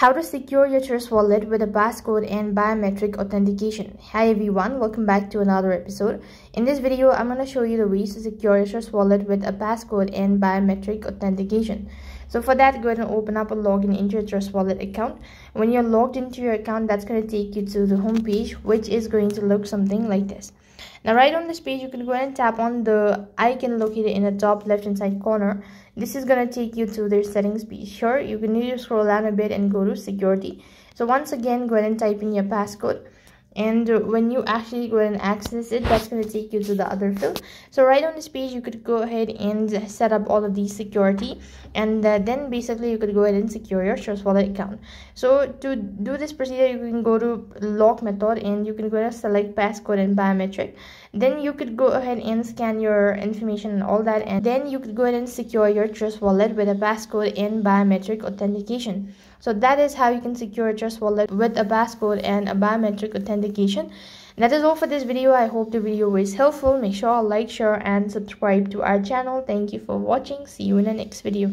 How to secure your Trust Wallet with a passcode and biometric authentication. Hi everyone, welcome back to another episode. In this video, I'm going to show you the ways to secure your Trust Wallet with a passcode and biometric authentication. So for that, go ahead and open up a login into your Trust Wallet account. When you're logged into your account, that's going to take you to the home page, which is going to look something like this. Now right on this page, you can go ahead and tap on the icon located in the top left hand side corner. This is going to take you to their settings page. Sure, you can need to scroll down a bit and go to security. So once again, go ahead and type in your passcode. And when you actually go ahead and access it, that's going to take you to the other field. So right on this page, you could go ahead and set up all of these security, and then basically you could go ahead and secure your Trust Wallet account. So to do this procedure, you can go to lock method and you can go ahead and select passcode and biometric. Then you could go ahead and scan your information and all that, and then you could go ahead and secure your Trust Wallet with a passcode and biometric authentication. So that is how you can secure a Trust Wallet with a passcode and a biometric authentication. That is all for this video. I hope the video was helpful. Make sure to like, share and subscribe to our channel. Thank you for watching. See you in the next video.